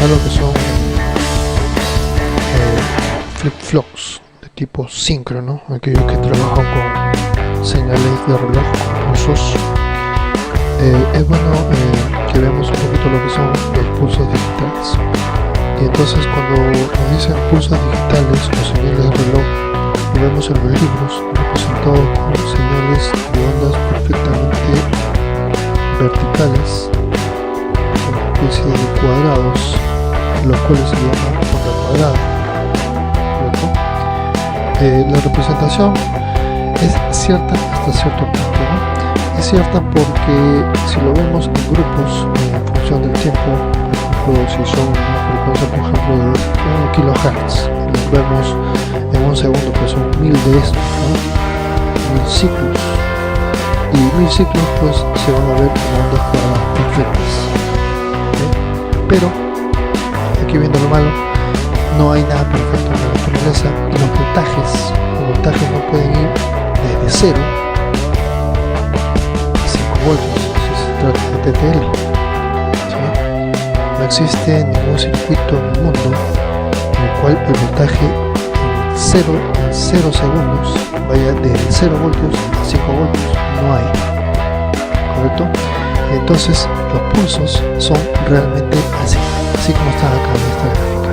Lo que son flip-flops de tipo síncrono, aquellos que trabajan con señales de reloj, con pulsos. Es bueno que veamos un poquito lo que son los pulsos digitales. Y entonces cuando nos dicen pulsos digitales o señales de reloj, lo vemos en los libros representados con señales de ondas perfectamente verticales, una especie de cuadrados, los cuales se llaman onda cuadrada. La representación es cierta hasta cierto punto, ¿no? Es cierta porque si lo vemos en grupos en función del tiempo, por ejemplo, si son una frecuencia, por ejemplo, de 1 kHz, los vemos en un segundo, que son 1000 de estos, ¿no? 1000 ciclos, y 1000 ciclos pues se van a ver en ondas cuadradas perfectas, pero aquí viendo lo malo, no hay nada perfecto en la naturaleza y los voltajes no pueden ir desde 0 a 5 voltios si se trata de TTL, ¿sí? No existe ningún circuito en el mundo en el cual el voltaje en 0 segundos vaya de 0 voltios a 5 voltios, no hay, ¿correcto? Entonces los pulsos son realmente así como están acá en esta gráfica.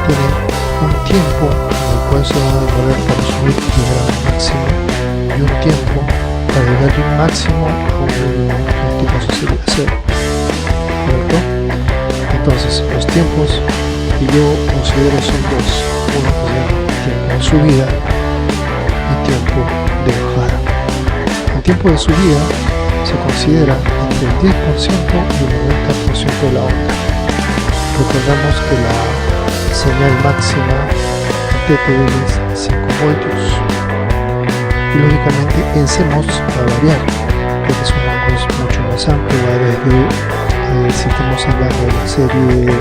Tienen un tiempo en el cual se van a demorar para subir y llegar a un máximo, y un tiempo para llegar de un máximo a un mínimo, en este caso sería 0, ¿correcto? Entonces los tiempos que yo considero son dos: uno que se llama tiempo de subida y tiempo de bajada. El tiempo de subida se considera entre el 10% y el 90% de la onda. Recordamos que la señal máxima TTL es 5 voltios y lógicamente en CMOS va a variar, porque es un rango mucho más amplio, va desde, si estamos hablando de la serie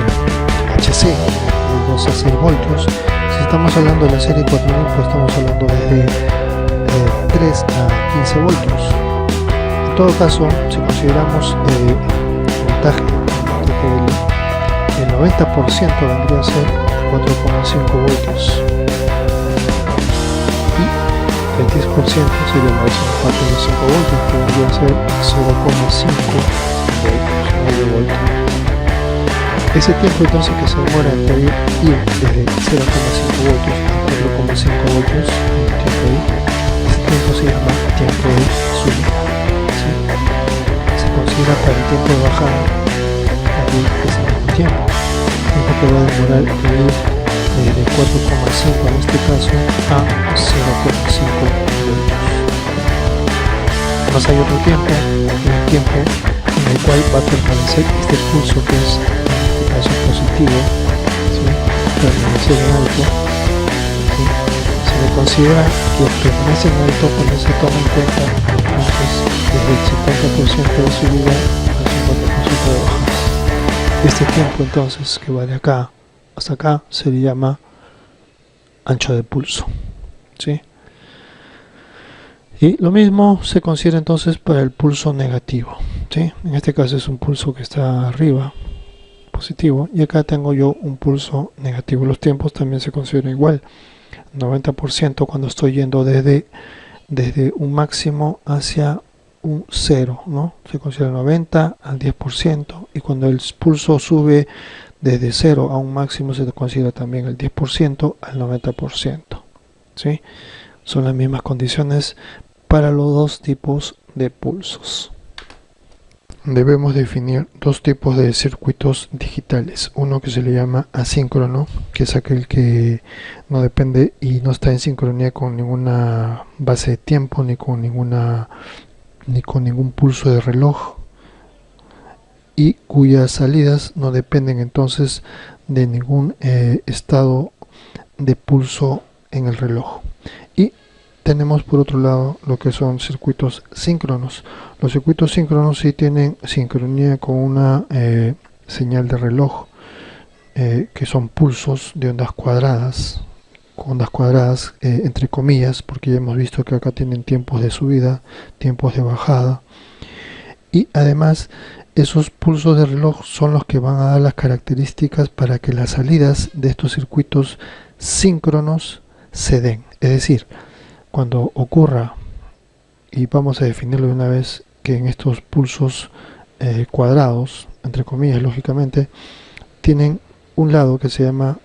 HC, de 2 a 6 voltios. Si estamos hablando de la serie 4000, pues estamos hablando desde 3 a 15 voltios. En todo caso, si consideramos el voltaje TTL, el 90% vendría a ser 4,5 voltios y el 10% sería la décima parte de 5 voltios, que vendría a ser 0,5 voltios. Ese tiempo entonces que se demora entre ir desde 0,5 voltios a 4,5 voltios, ese tiempo se llama tiempo de subida, ¿sí? Se considera para el tiempo de bajada también ese mismo tiempo que va a demorar de 4,5 en este caso a 0,5 voltios. Más hay otro tiempo, un tiempo en el cual va a permanecer este pulso, que es en este caso positivo, ¿sí? Permanecer en alto, ¿sí? Se le considera que permanece en alto cuando se toma en cuenta los puntos desde el 50% de subida al 50% de bajada. Este tiempo entonces, que va de acá hasta acá, se le llama ancho de pulso, ¿sí? Y lo mismo se considera entonces para el pulso negativo, ¿sí? En este caso es un pulso que está arriba, positivo, y acá tengo yo un pulso negativo. Los tiempos también se consideran igual: 90% cuando estoy yendo desde un máximo hacia un 0, ¿no? Se considera 90 al 10%, y cuando el pulso sube desde 0 a un máximo se considera también el 10% al 90%, ¿sí? Son las mismas condiciones para los dos tipos de pulsos. Debemos definir dos tipos de circuitos digitales: uno que se le llama asíncrono, que es aquel que no depende y no está en sincronía con ninguna base de tiempo ni con ningún pulso de reloj, y cuyas salidas no dependen entonces de ningún estado de pulso en el reloj. Y tenemos por otro lado lo que son circuitos síncronos. Los circuitos síncronos sí tienen sincronía con una señal de reloj, que son pulsos de ondas cuadradas, entre comillas, porque ya hemos visto que acá tienen tiempos de subida, tiempos de bajada, y además esos pulsos de reloj son los que van a dar las características para que las salidas de estos circuitos síncronos se den. Es decir, cuando ocurra, y vamos a definirlo de una vez, que en estos pulsos cuadrados, entre comillas, lógicamente, tienen un lado que se llama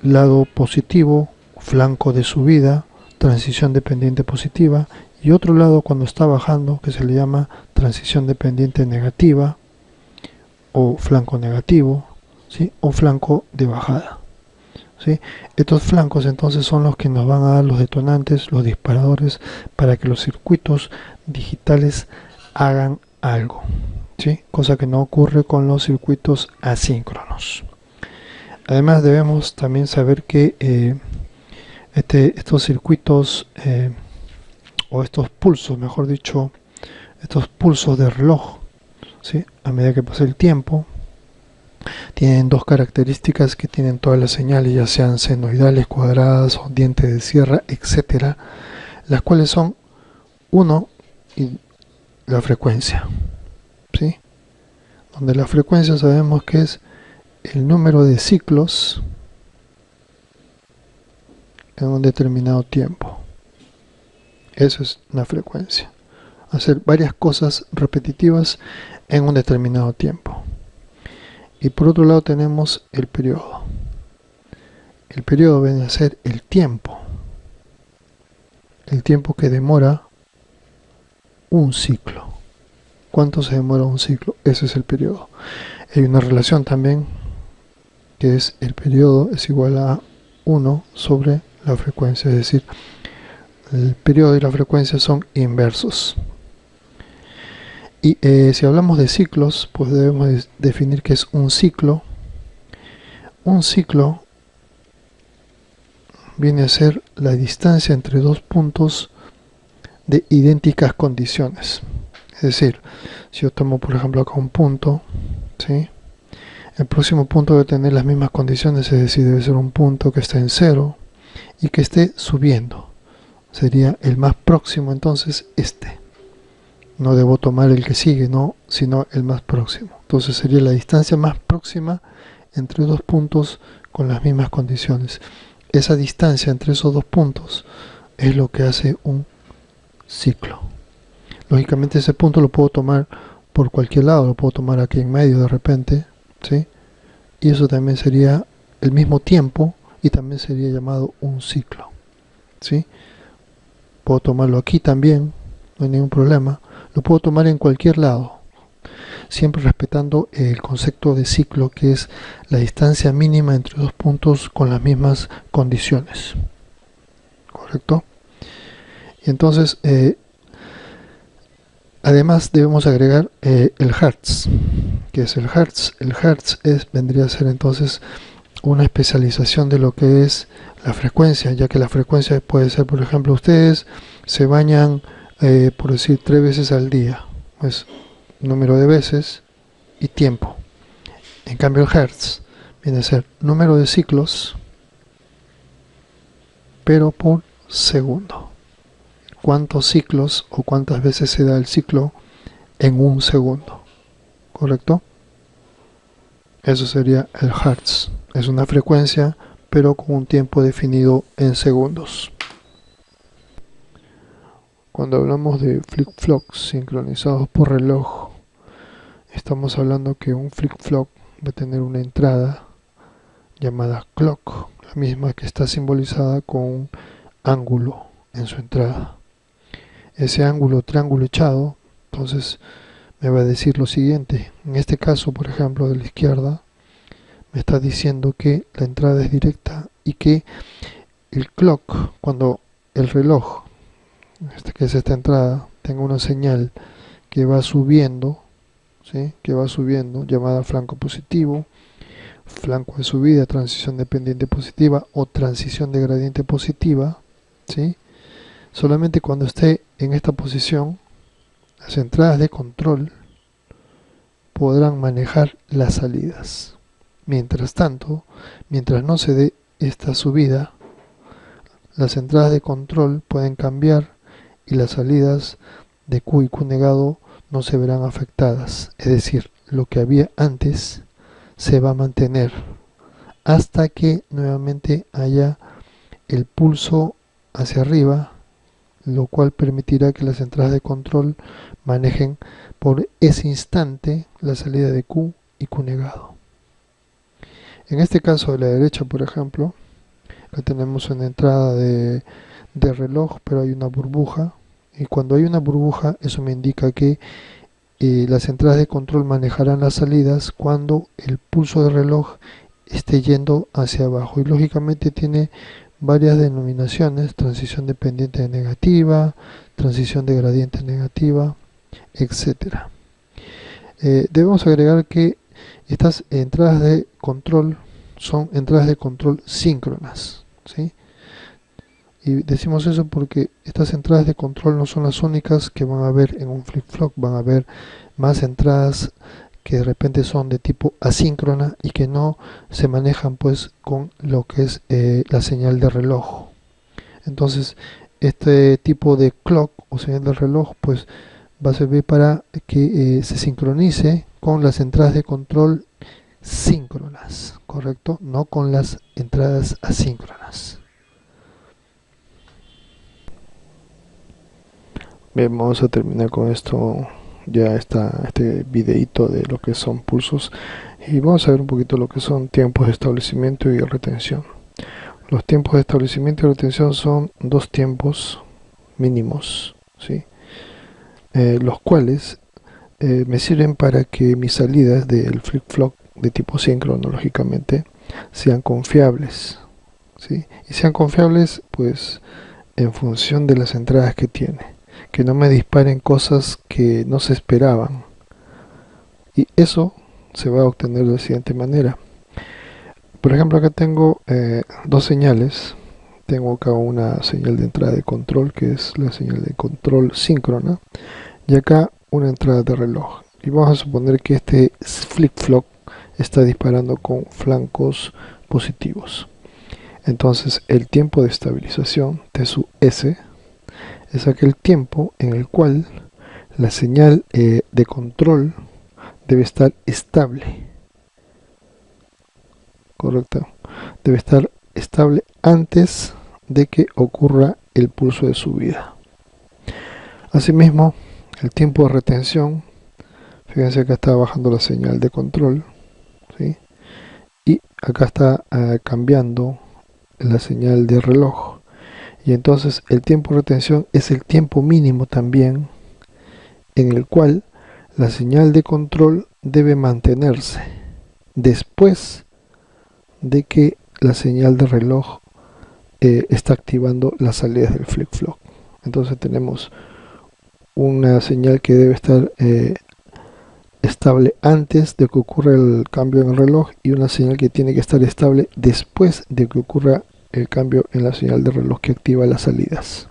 lado positivo, flanco de subida, transición dependiente positiva, y otro lado cuando está bajando que se le llama transición dependiente negativa o flanco negativo, ¿sí? O flanco de bajada, ¿sí? Estos flancos entonces son los que nos van a dar los detonantes, los disparadores para que los circuitos digitales hagan algo, ¿sí? Cosa que no ocurre con los circuitos asíncronos. Además debemos también saber que estos circuitos o estos pulsos, mejor dicho, estos pulsos de reloj, ¿sí? A medida que pasa el tiempo, tienen dos características que tienen todas las señales, ya sean senoidales, cuadradas o dientes de sierra, etcétera, las cuales son uno y la frecuencia, ¿sí? Donde la frecuencia sabemos que es el número de ciclos en un determinado tiempo. Eso es una frecuencia. Hacer varias cosas repetitivas en un determinado tiempo. Y por otro lado tenemos el periodo. El periodo viene a ser el tiempo. El tiempo que demora un ciclo. ¿Cuánto se demora un ciclo? Ese es el periodo. Hay una relación también que es el periodo es igual a 1 sobre la frecuencia, es decir, el periodo y la frecuencia son inversos. Y si hablamos de ciclos, pues debemos definir qué es un ciclo. Un ciclo viene a ser la distancia entre dos puntos de idénticas condiciones. Es decir, si yo tomo por ejemplo acá un punto, ¿sí? El próximo punto debe tener las mismas condiciones, es decir, debe ser un punto que esté en 0 y que esté subiendo. Sería el más próximo, entonces este. No debo tomar el que sigue, no, sino el más próximo. Entonces sería la distancia más próxima entre dos puntos con las mismas condiciones. Esa distancia entre esos dos puntos es lo que hace un ciclo. Lógicamente ese punto lo puedo tomar por cualquier lado, lo puedo tomar aquí en medio de repente, ¿sí? Y eso también sería el mismo tiempo y también sería llamado un ciclo, ¿sí? Puedo tomarlo aquí también, no hay ningún problema. Lo puedo tomar en cualquier lado, siempre respetando el concepto de ciclo, que es la distancia mínima entre dos puntos con las mismas condiciones, ¿correcto? Y entonces además debemos agregar el hertz. ¿Qué es el hertz? El hertz vendría a ser entonces una especialización de lo que es la frecuencia, ya que la frecuencia puede ser, por ejemplo, ustedes se bañan por decir 3 veces al día, pues número de veces y tiempo. En cambio el hertz viene a ser número de ciclos pero por segundo. ¿Cuántos ciclos o cuántas veces se da el ciclo en un segundo? ¿Correcto? Eso sería el hertz. Es una frecuencia pero con un tiempo definido en segundos. Cuando hablamos de flip-flops sincronizados por reloj, estamos hablando que un flip-flop va a tener una entrada llamada clock, la misma que está simbolizada con un ángulo en su entrada. Ese ángulo triángulo echado, entonces me va a decir lo siguiente. En este caso, por ejemplo, de la izquierda, me está diciendo que la entrada es directa y que el clock, cuando el reloj, que es esta entrada, tenga una señal que va subiendo, ¿sí?, que va subiendo, llamada flanco positivo, flanco de subida, transición de pendiente positiva o transición de gradiente positiva, ¿sí? Solamente cuando esté en esta posición, las entradas de control podrán manejar las salidas. Mientras tanto, mientras no se dé esta subida, las entradas de control pueden cambiar y las salidas de Q y Q negado no se verán afectadas. Es decir, lo que había antes se va a mantener hasta que nuevamente haya el pulso hacia arriba, lo cual permitirá que las entradas de control manejen por ese instante la salida de Q y Q negado. En este caso de la derecha, por ejemplo, acá tenemos una entrada de reloj, pero hay una burbuja, y cuando hay una burbuja eso me indica que las entradas de control manejarán las salidas cuando el pulso de reloj esté yendo hacia abajo, y lógicamente tiene varias denominaciones: transición de pendiente negativa, transición de gradiente negativa, etcétera. Debemos agregar que estas entradas de control son entradas de control síncronas, ¿sí? Y decimos eso porque estas entradas de control no son las únicas que van a haber en un flip-flop. Van a haber más entradas que de repente son de tipo asíncrona y que no se manejan pues con lo que es la señal de reloj. Entonces este tipo de clock o señal de reloj pues va a servir para que se sincronice con las entradas de control síncronas, ¿correcto? No con las entradas asíncronas. Bien, vamos a terminar con esto. Ya está este videito de lo que son pulsos, y vamos a ver un poquito lo que son tiempos de establecimiento y retención. Los tiempos de establecimiento y retención son dos tiempos mínimos, ¿sí? Los cuales me sirven para que mis salidas del flip-flop de tipo síncrono, lógicamente, sean confiables, ¿sí? Y sean confiables pues en función de las entradas que tiene, que no me disparen cosas que no se esperaban, y eso se va a obtener de la siguiente manera. Por ejemplo, acá tengo dos señales. Tengo acá una señal de entrada de control, que es la señal de control síncrona, y acá una entrada de reloj, y vamos a suponer que este flip-flop está disparando con flancos positivos. Entonces el tiempo de estabilización de su S es aquel tiempo en el cual la señal de control debe estar estable, correcto, debe estar estable antes de que ocurra el pulso de subida. Asimismo, el tiempo de retención, fíjense que está bajando la señal de control, ¿sí? Y acá está cambiando la señal de reloj, y entonces el tiempo de retención es el tiempo mínimo también en el cual la señal de control debe mantenerse después de que la señal de reloj está activando las salidas del flip-flop. Entonces tenemos una señal que debe estar estable antes de que ocurra el cambio en el reloj, y una señal que tiene que estar estable después de que ocurra el cambio en la señal de reloj que activa las salidas.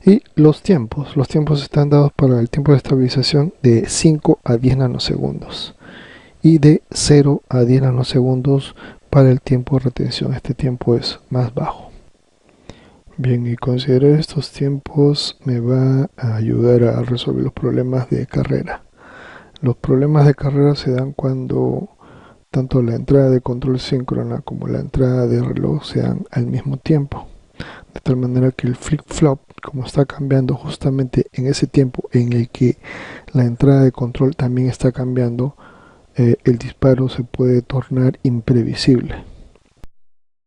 Y los tiempos están dados para el tiempo de estabilización de 5 a 10 nanosegundos y de 0 a 10 nanosegundos para el tiempo de retención. Este tiempo es más bajo. Bien, y considerar estos tiempos me va a ayudar a resolver los problemas de carrera. Los problemas de carrera se dan cuando tanto la entrada de control síncrona como la entrada de reloj sean al mismo tiempo, de tal manera que el flip-flop, como está cambiando justamente en ese tiempo en el que la entrada de control también está cambiando, el disparo se puede tornar imprevisible.